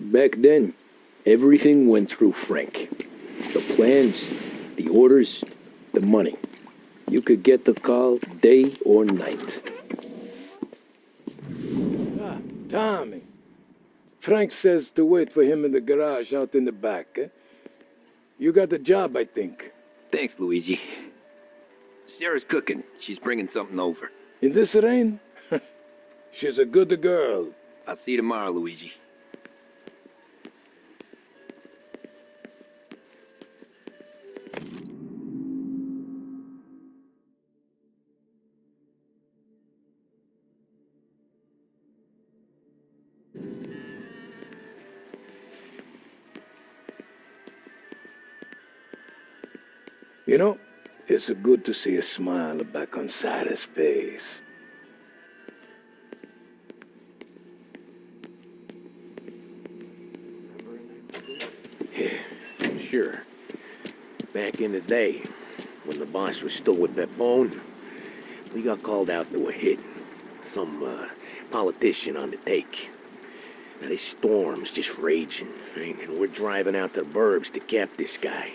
Back then, everything went through Frank. The plans, the orders, the money. You could get the call day or night. Tommy. Frank says to wait for him in the garage out in the back, eh? You got the job, I think. Thanks, Luigi. Sarah's cooking. She's bringing something over. In this rain? She's a good girl. I'll see you tomorrow, Luigi. You know, it's good to see a smile back on Sarah's face. Yeah, sure. Back in the day, when the boss was still with Pepone, we got called out to a hit. Some politician on the take. Now this storm's just raging, right? And we're driving out to the burbs to cap this guy.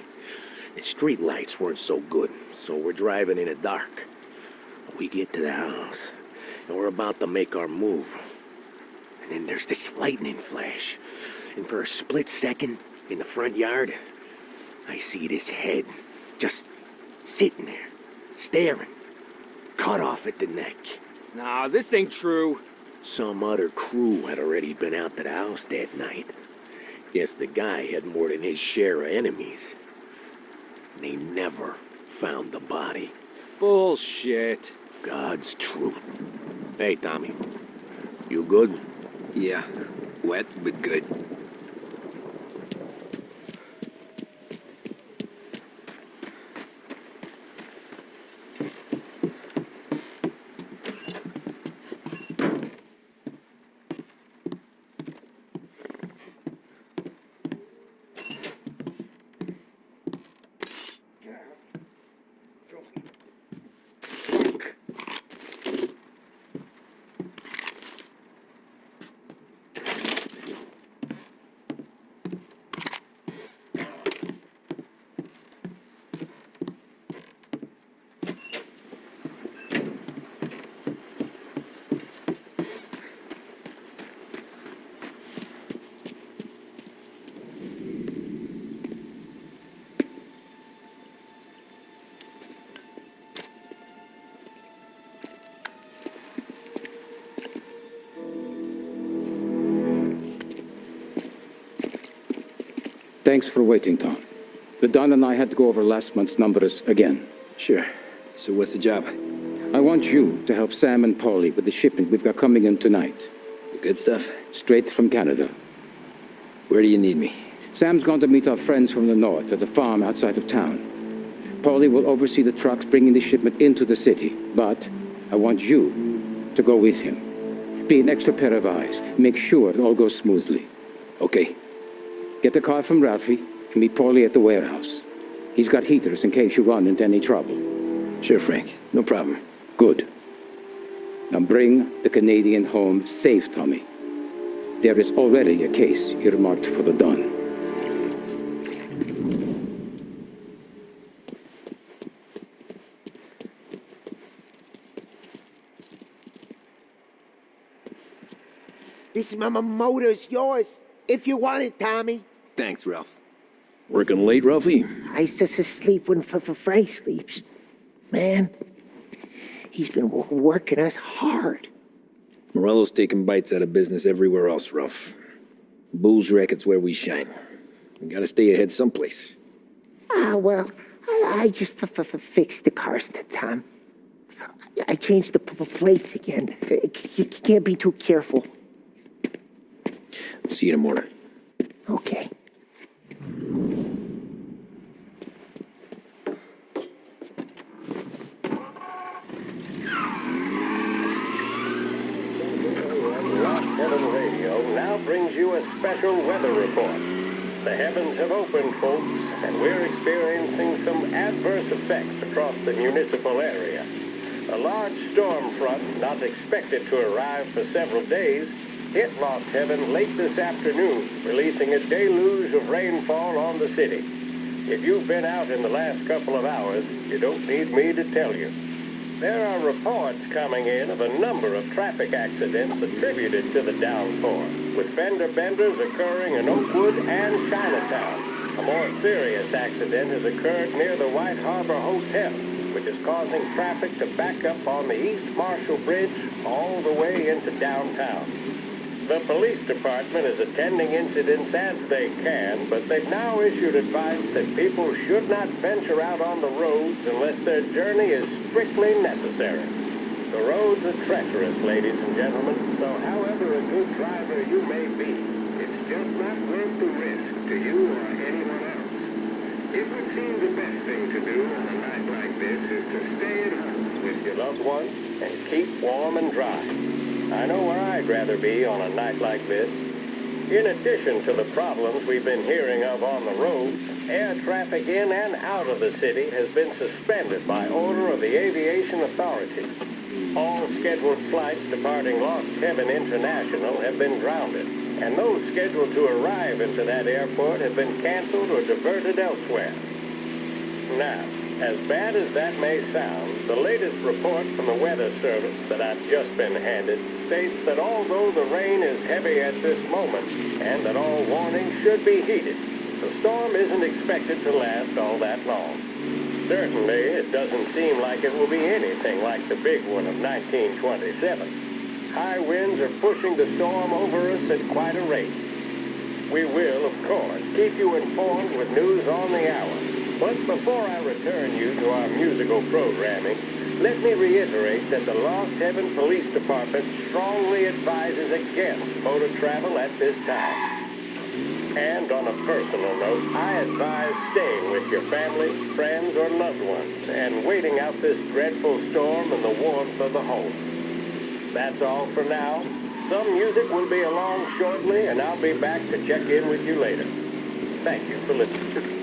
The street lights weren't so good, so we're driving in the dark. We get to the house, and we're about to make our move. And then there's this lightning flash. And for a split second, in the front yard, I see this head just sitting there, staring, cut off at the neck. Nah, this ain't true. Some other crew had already been out to the house that night. Guess the guy had more than his share of enemies. They never found the body. Bullshit. God's truth. Hey, Tommy. You good? Yeah, wet but good. Thanks for waiting, Tom. The Don and I had to go over last month's numbers again. Sure. So what's the job? I want you to help Sam and Paulie with the shipment we've got coming in tonight. The good stuff? Straight from Canada. Where do you need me? Sam's gone to meet our friends from the north at a farm outside of town. Paulie will oversee the trucks bringing the shipment into the city, but I want you to go with him. Be an extra pair of eyes. Make sure it all goes smoothly. Okay. Get the car from Ralphie and meet Paulie at the warehouse. He's got heaters in case you run into any trouble. Sure, Frank. No problem. Good. Now bring the Canadian home safe, Tommy. There is already a case earmarked for the Don. This motor's yours, if you want it, Tommy. Thanks, Ralph. Working late, Ralphie? I sleep when Frank sleeps. Man, he's been working us hard. Morello's taking bites out of business everywhere else, Ralph. Booze racket's where we shine. We gotta stay ahead someplace. Well, I just fixed the cars, Tom. I changed the plates again. You can't be too careful. See you in the morning. Okay. Heaven Radio now brings you a special weather report. The heavens have opened, folks, and we're experiencing some adverse effects across the municipal area. A large storm front, not expected to arrive for several days, hit Lost Heaven late this afternoon, releasing a deluge of rainfall on the city. If you've been out in the last couple of hours, you don't need me to tell you. There are reports coming in of a number of traffic accidents attributed to the downpour, with fender benders occurring in Oakwood and Chinatown. A more serious accident has occurred near the White Harbor Hotel, which is causing traffic to back up on the East Marshall Bridge all the way into downtown. The police department is attending incidents as they can, but they've now issued advice that people should not venture out on the roads unless their journey is strictly necessary. The roads are treacherous, ladies and gentlemen, so however a good driver you may be, it's just not worth the risk to you or anyone else. It would seem the best thing to do on a night like this is to stay at home with your loved ones and keep warm and dry. I know where I'd rather be on a night like this. In addition to the problems we've been hearing of on the roads, air traffic in and out of the city has been suspended by order of the aviation authorities. All scheduled flights departing Lost Heaven International have been grounded, and those scheduled to arrive into that airport have been canceled or diverted elsewhere. Now, as bad as that may sound, the latest report from the Weather Service that I've just been handed states that although the rain is heavy at this moment, and that all warnings should be heeded, the storm isn't expected to last all that long. Certainly, it doesn't seem like it will be anything like the big one of 1927. High winds are pushing the storm over us at quite a rate. We will, of course, keep you informed with news on the hour. But before I return you to our musical programming, let me reiterate that the Lost Heaven Police Department strongly advises against motor travel at this time. And on a personal note, I advise staying with your family, friends, or loved ones and waiting out this dreadful storm in the warmth of the home. That's all for now. Some music will be along shortly, and I'll be back to check in with you later. Thank you for listening.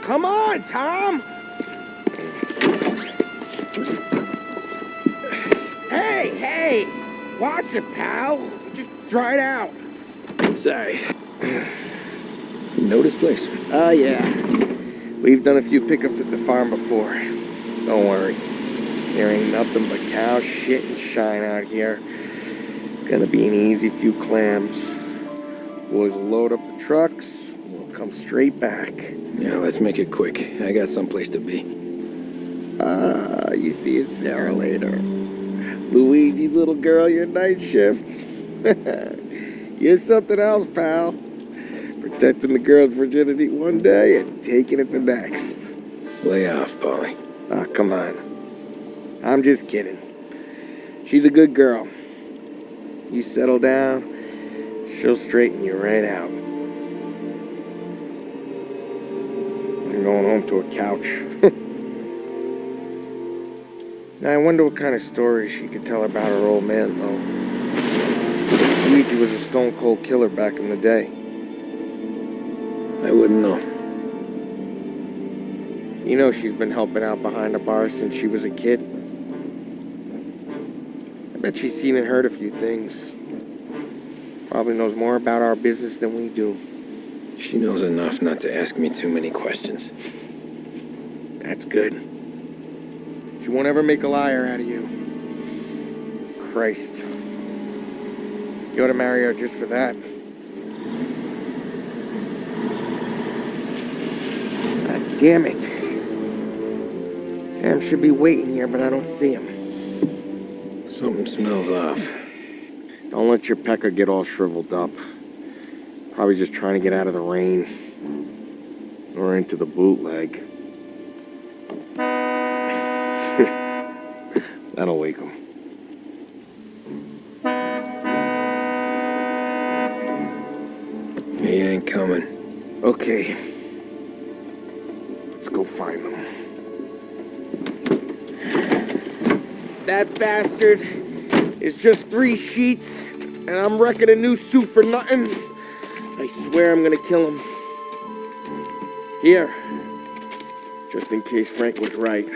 Come on, Tom! Hey! Watch it, pal. Just dried out. Sorry. You know this place? Oh, yeah. We've done a few pickups at the farm before. Don't worry. There ain't nothing but cow shit and shine out here. It's gonna be an easy few clams. Boys will load up the trucks, and we'll come straight back. Yeah, let's make it quick. I got someplace to be. You see it, Sarah, later. Luigi's little girl, your night shift. You're something else, pal. Protecting the girl's virginity one day and taking it the next. Lay off, Polly. Ah, come on. I'm just kidding. She's a good girl. You settle down, she'll straighten you right out. I'm going home to a couch. Now, I wonder what kind of stories she could tell about her old man, though. Luigi was a stone-cold killer back in the day. I wouldn't know. You know she's been helping out behind the bar since she was a kid. I bet she's seen and heard a few things. Probably knows more about our business than we do. She knows enough not to ask me too many questions. That's good. She won't ever make a liar out of you. Christ. You ought to marry her just for that. God damn it. Sam should be waiting here, but I don't see him. Something smells off. Don't let your pecker get all shriveled up. Probably just trying to get out of the rain. Or into the bootleg. That'll wake him. He ain't coming. Okay. Let's go find him. That bastard is just 3 sheets, and I'm wrecking a new suit for nothing. I swear I'm gonna kill him. Here. Just in case Frank was right.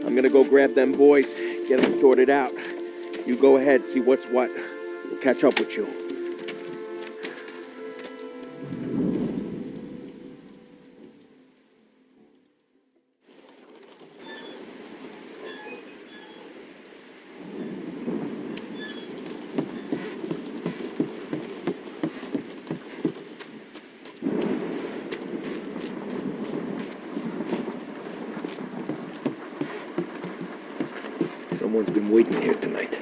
I'm gonna go grab them boys, get them sorted out. You go ahead, see what's what. We'll catch up with you. Someone's been waiting here tonight.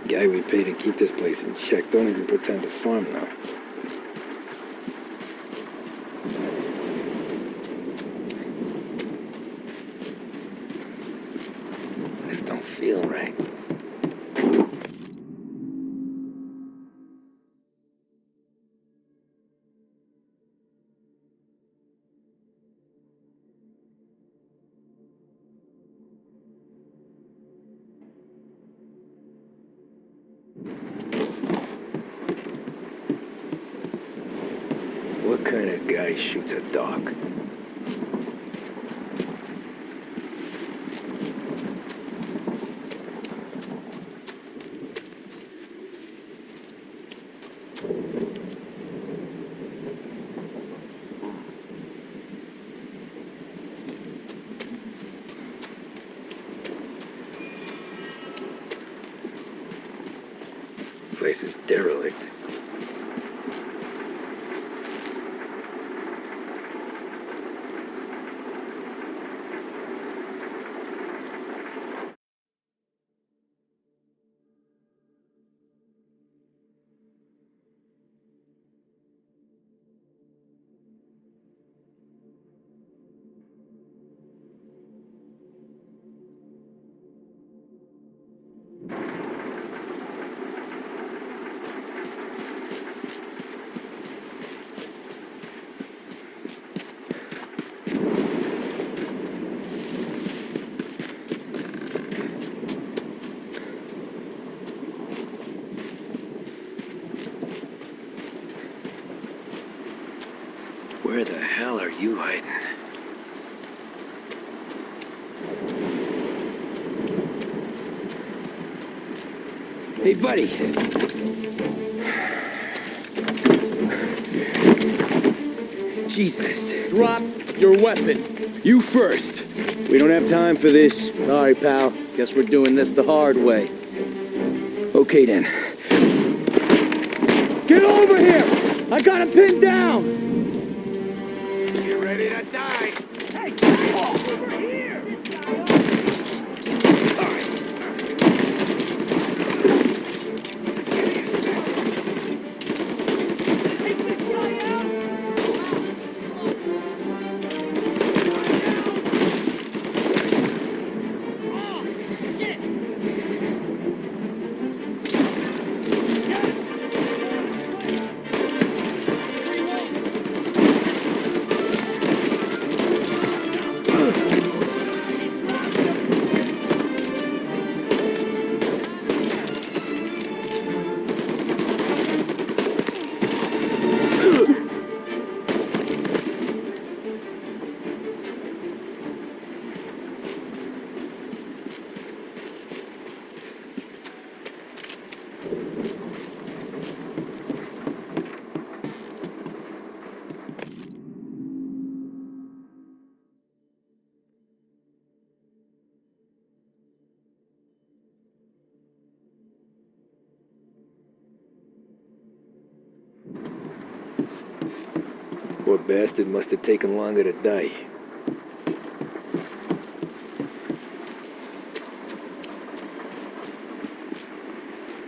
Guy we pay to keep this place in check don't even pretend to farm now. This don't feel right. What kind of guy shoots a dog? Place is derelict. Where the hell are you hiding? Hey, buddy. Jesus. Drop your weapon. You first. We don't have time for this. Sorry, pal. Guess we're doing this the hard way. Okay, then. Get over here! I got him pinned down! You ready to die? Hey, over here! Take this guy out! Oh, shit! Poor bastard must have taken longer to die.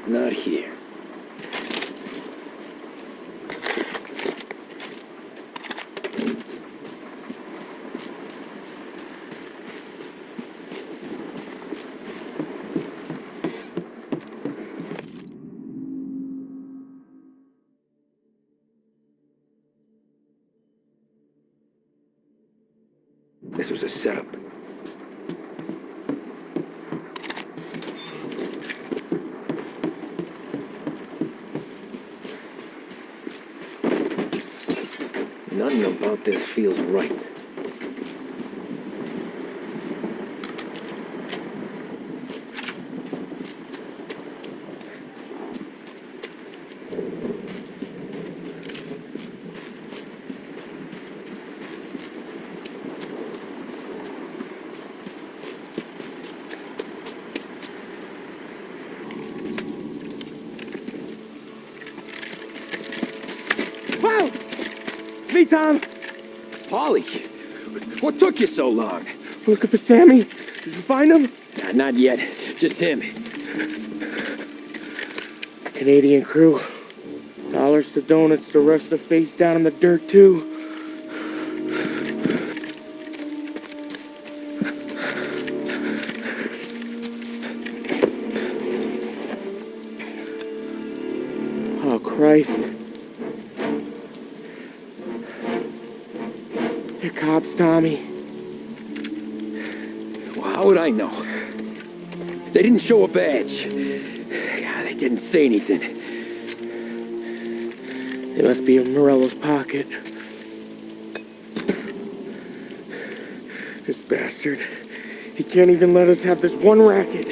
Not here. This was a setup. Nothing about this feels right. Wow! It's me, Tom. Polly, what took you so long? Looking for Sammy. Did you find him? Not yet. Just him. Canadian crew. Dollars to donuts, the rest of the face down in the dirt, too. Oh, Christ. They're cops, Tommy. Well, how would I know? They didn't show a badge. God, they didn't say anything. They must be in Morello's pocket. This bastard. He can't even let us have this one racket.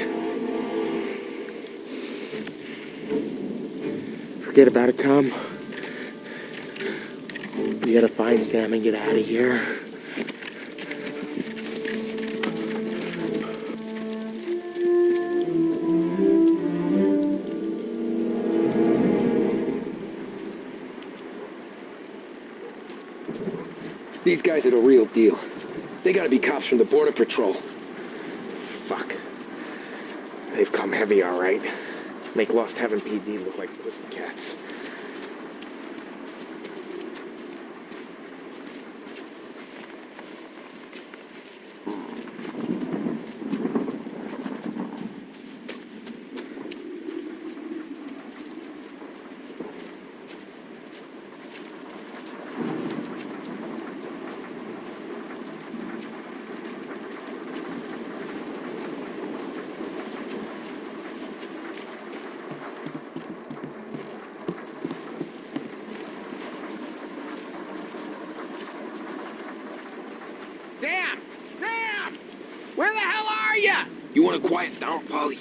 Forget about it, Tom. We gotta find Sam and get out of here. These guys are the real deal. They gotta be cops from the Border Patrol. Fuck. They've come heavy, all right. Make Lost Heaven PD look like pussycats. Sam! Sam! Where the hell are you? You want to quiet down, Polly?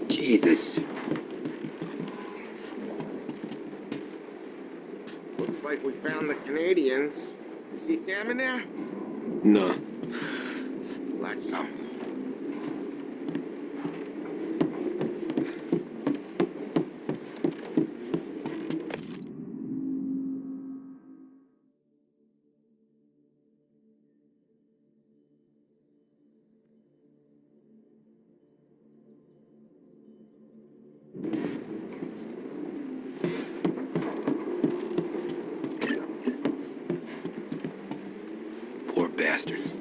Jesus. Looks like we found the Canadians. You see Sam in there? Nah. Let's some. Poor bastards.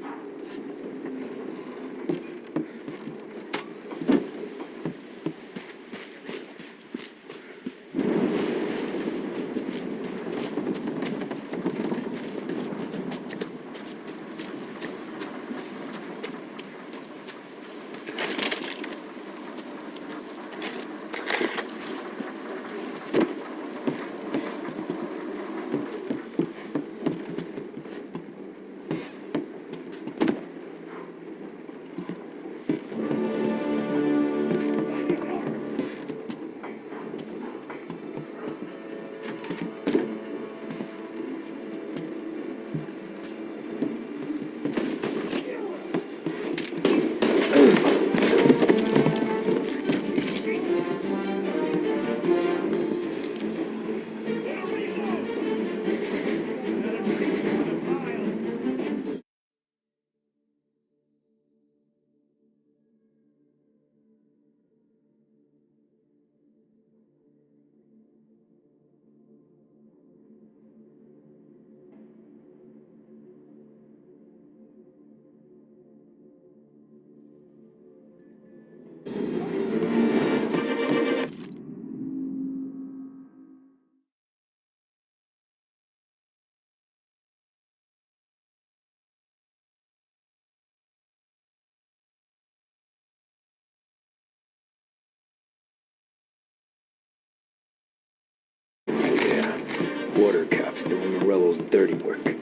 Water cops doing Morello's dirty work.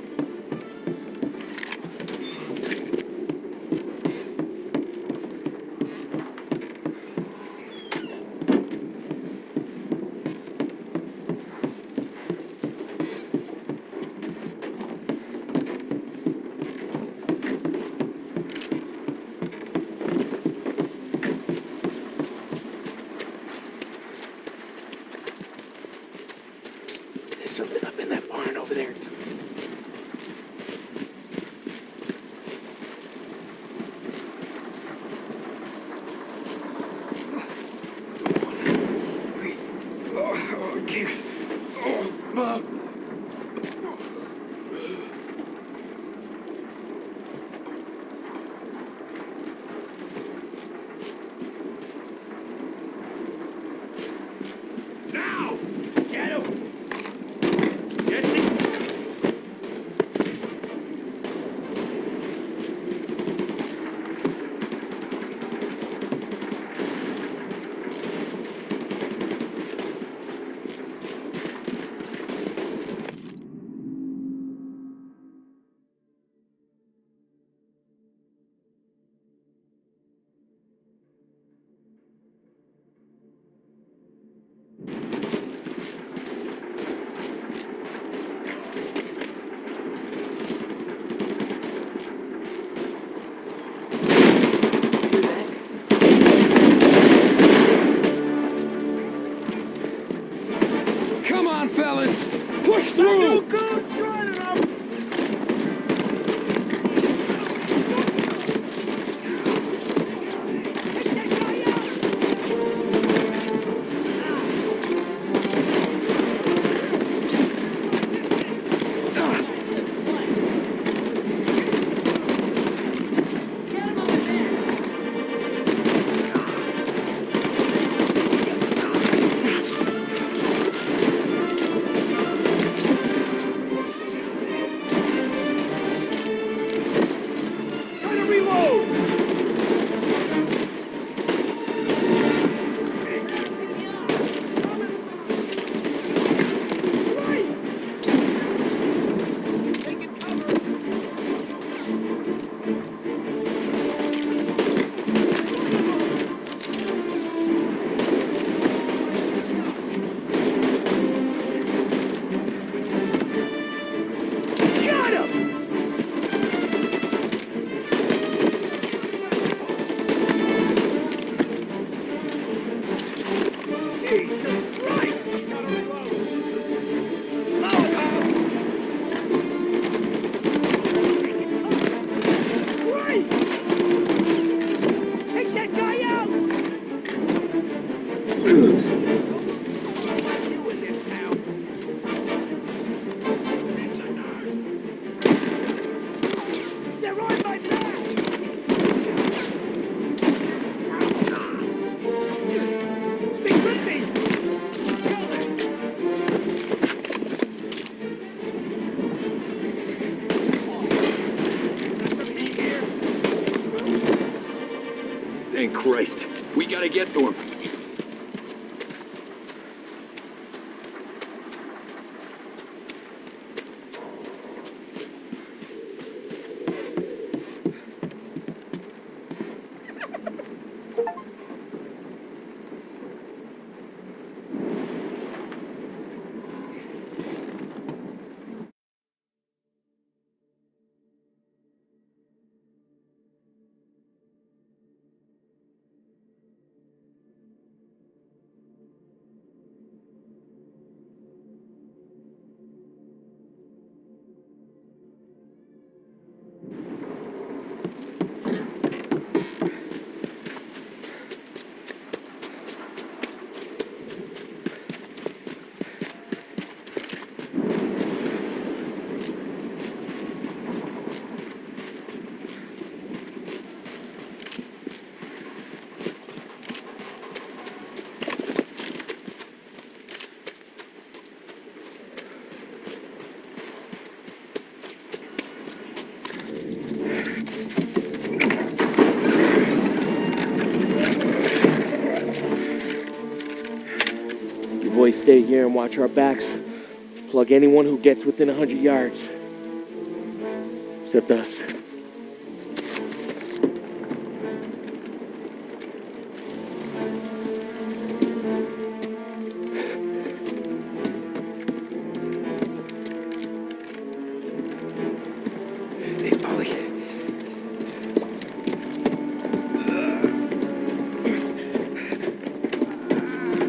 There's something up in that barn over there. Please. Oh, I can't. Oh, Mom. Now! Get him! Get him! Come on, fellas. Push through. Thank Christ. We gotta get to him. You boys stay here and watch our backs. Plug anyone who gets within 100 yards. Except us. Hey, Polly.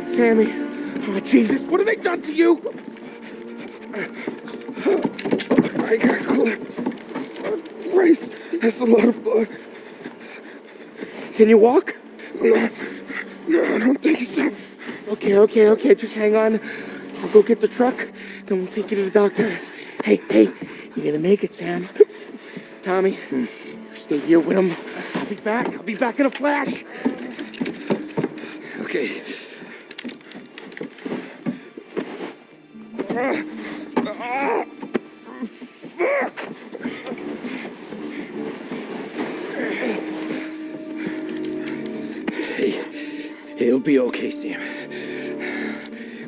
Sammy. Oh, Jesus, what have they done to you? I got clipped. Christ, that's a lot of blood. Can you walk? No, I don't think so. Okay, just hang on. I'll go get the truck, then we'll take you to the doctor. Hey, you're gonna make it, Sam. Tommy, you stay here with him. I'll be back in a flash. Okay. Hey, it'll be okay, Sam.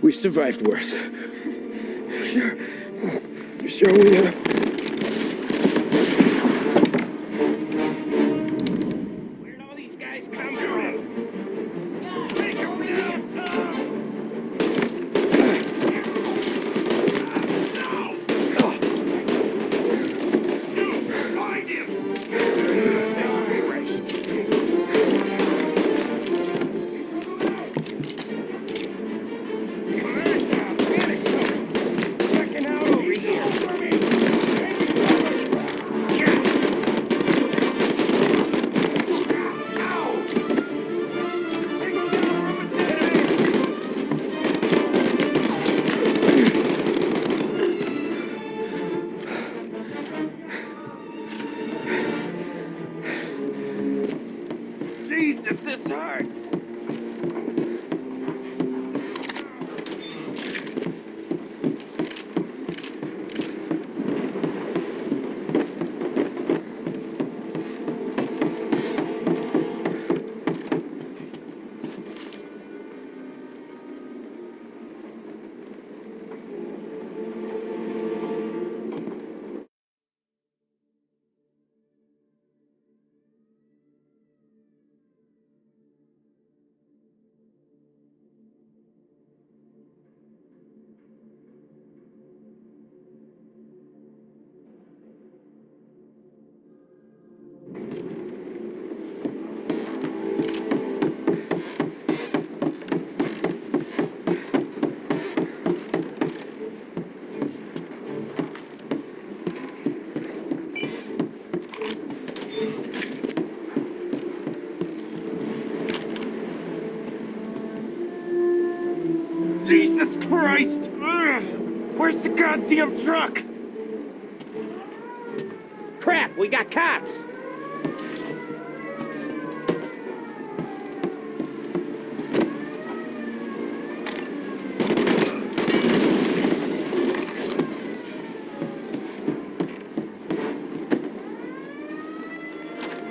We've survived worse. Sure we have. Where'd all these guys come from? Take him down, Tom! Find him! Checking out over here. Jesus, this hurts! Jesus Christ! Ugh. Where's the goddamn truck? Crap, we got cops!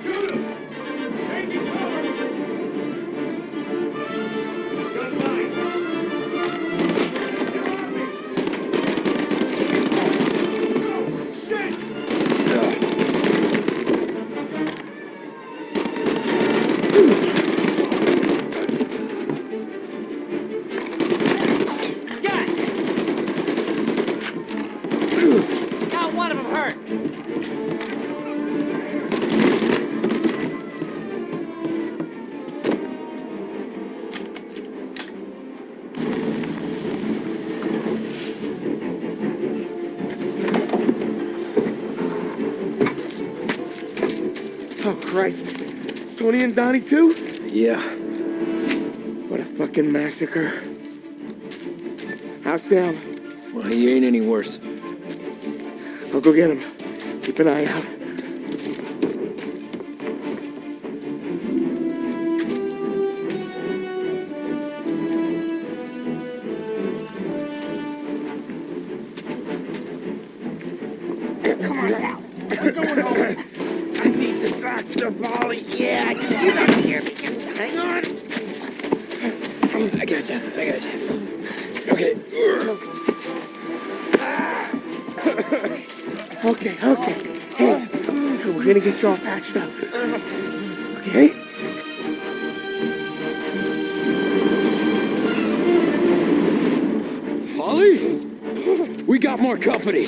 Shoot him! Taking cover! Gun mine! Get off me! Oh, shit! Got one of them hurt! Oh, Christ. Tony and Donnie, too? Yeah. What a fucking massacre. How's Sam? Well, he ain't any worse. I'll go get him. Keep an eye out. Come on now. We're going home. I need the doctor, Molly. Yeah, I can see that here. Just hang on. I got you. Okay. Okay. Hey, we're gonna get you all patched up. Okay? Polly? We got more company.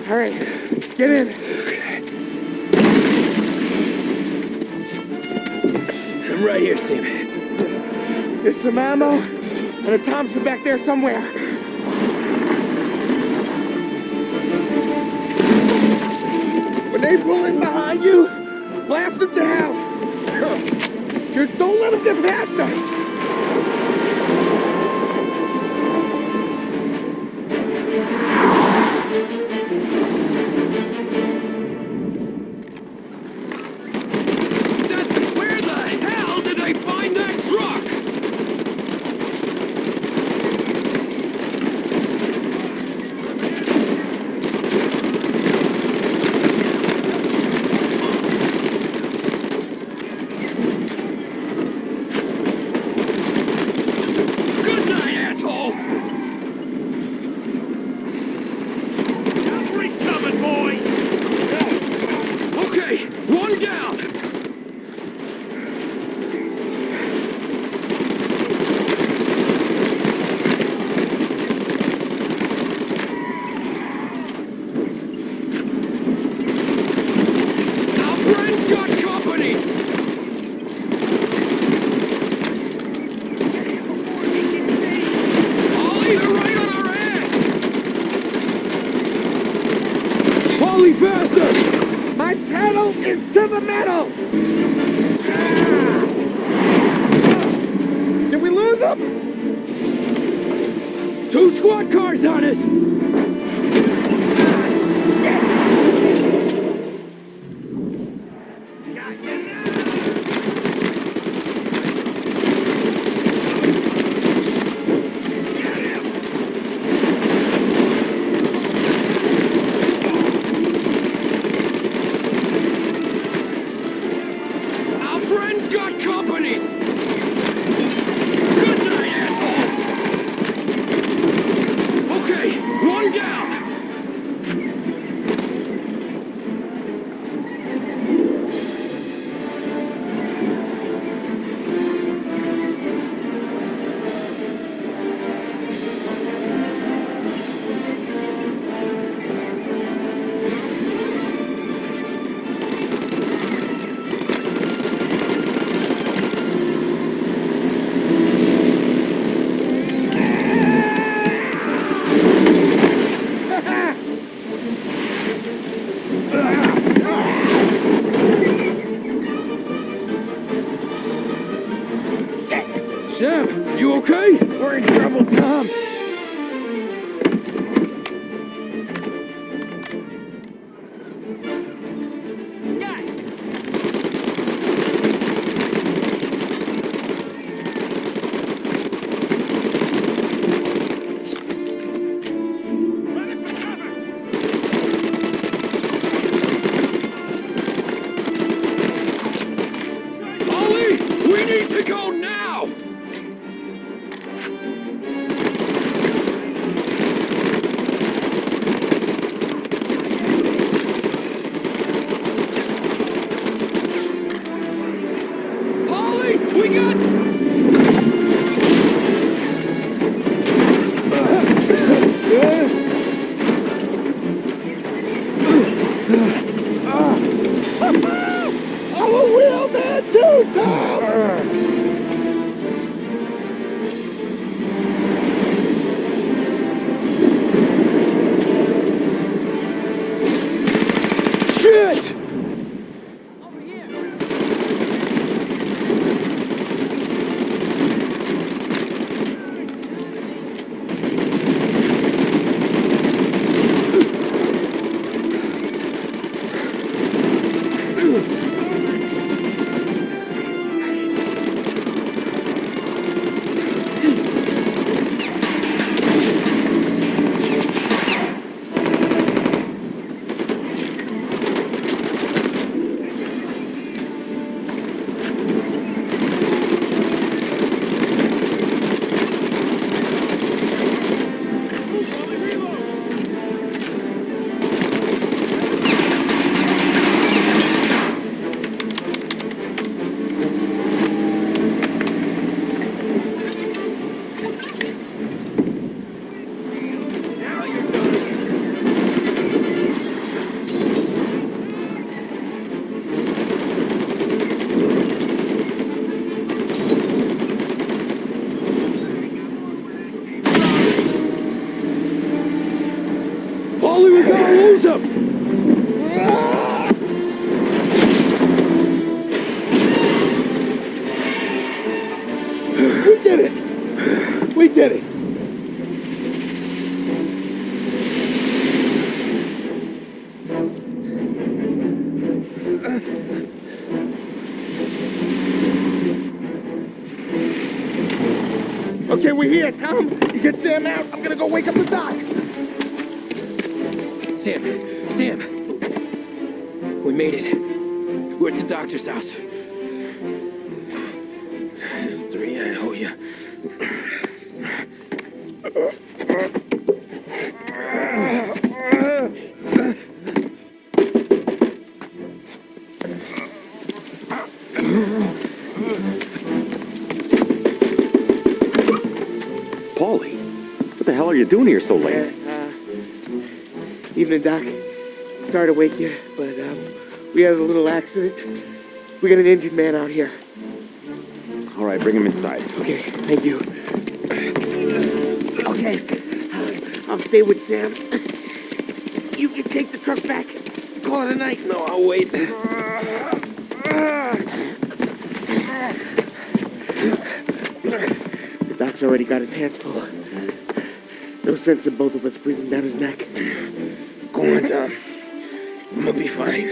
All right, get in. I'm right here, Sam. There's some ammo and a Thompson back there somewhere. When they pull in behind you, blast them to hell. Just don't let them get past us. Where the hell did they find that truck? Good night, asshole! Cavalry's coming, boys! Okay, one down! Our friend's got company! Ollie, they're right on our ass! Polly, faster! My pedal is to the metal. Did we lose them? 2 squad cars on us! Our friend's got company! Good night, asshole! Okay, one down! Sam, you okay? We're in trouble, Tom. Ollie, we need to go now! get it. Okay, we're here, Tom. You get Sam out. I'm gonna go wake up the doc. Sam! We made it. We're at the doctor's house. This is 3, I owe you. Paulie, what the hell are you doing here so late? Evening, Doc. Sorry to wake you, but we had a little accident. We got an injured man out here. All right, bring him inside. Okay, thank you. Okay, I'll stay with Sam. You can take the truck back. Call it a night. No, I'll wait. The doc's already got his hands full. No sense in both of us breathing down his neck. Go on, Tom. I'm gonna be fine.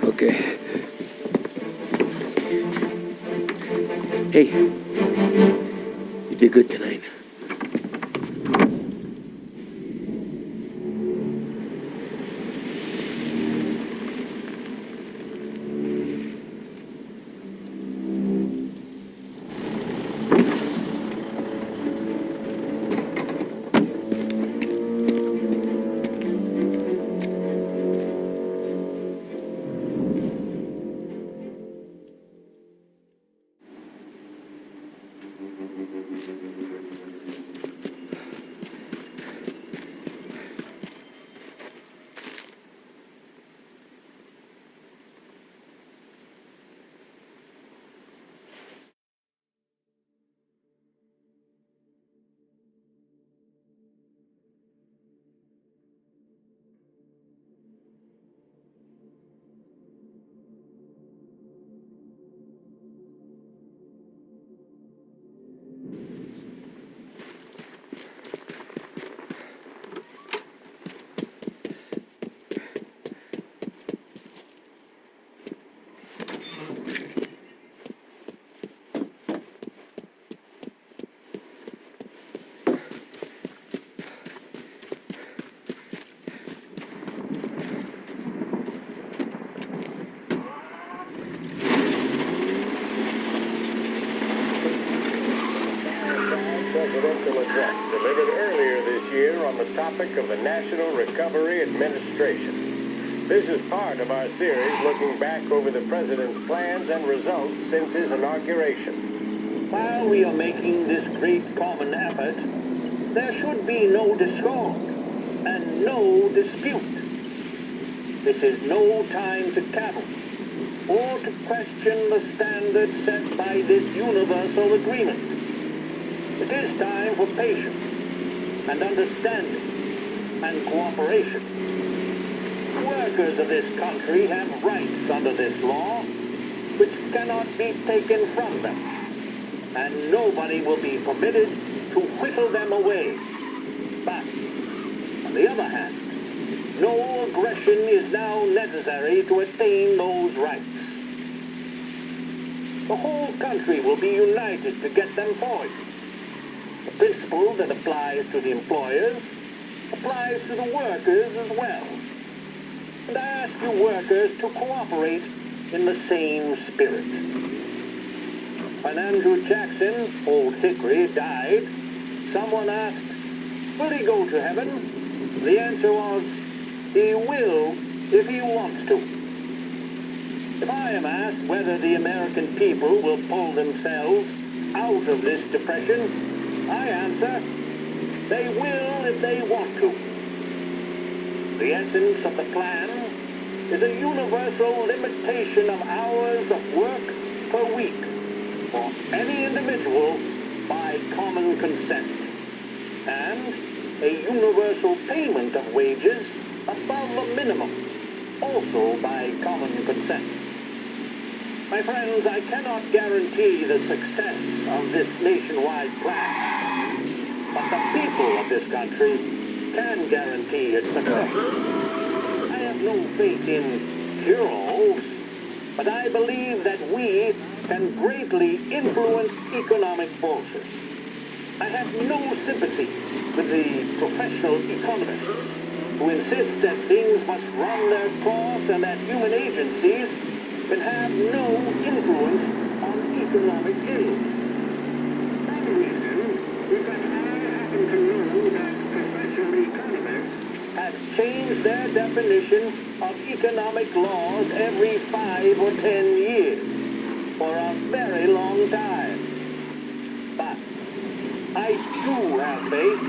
Okay. Hey, you did good tonight. Presidential address delivered earlier this year on the topic of the National Recovery Administration. This is part of our series looking back over the president's plans and results since his inauguration. While we are making this great common effort, there should be no discord and no dispute. This is no time to cavil or to question the standards set by this universal agreement. It is time for patience and understanding and cooperation. Workers of this country have rights under this law which cannot be taken from them, and nobody will be permitted to whittle them away. But, on the other hand, no aggression is now necessary to attain those rights. The whole country will be united to get them forward. The principle that applies to the employers applies to the workers as well. And I ask you workers to cooperate in the same spirit. When Andrew Jackson, Old Hickory, died, someone asked, will he go to heaven? The answer was, he will if he wants to. If I am asked whether the American people will pull themselves out of this depression, I answer, they will if they want to. The essence of the plan is a universal limitation of hours of work per week for any individual by common consent, and a universal payment of wages above the minimum, also by common consent. My friends, I cannot guarantee the success of this nationwide plan, but the people of this country can guarantee its success. I have no faith in heroes, but I believe that we can greatly influence economic forces. I have no sympathy with the professional economists who insist that things must run their course and that human agencies can have no influence on economic ills. One reason is that I happen to know that professional economists have changed their definition of economic laws every 5 or 10 years for a very long time. But I do have faith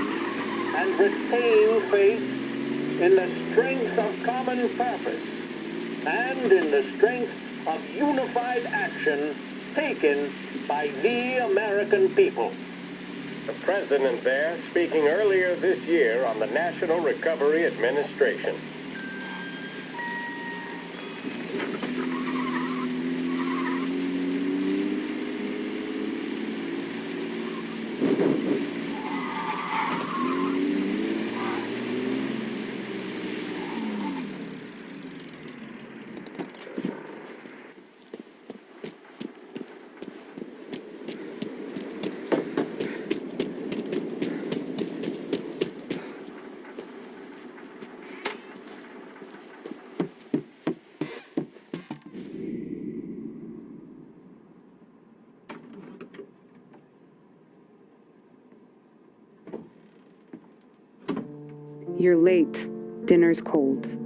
and retain faith in the strength of common purpose and in the strength of unified action taken by the American people. The president there speaking earlier this year on the National Recovery Administration. You're late. Dinner's cold.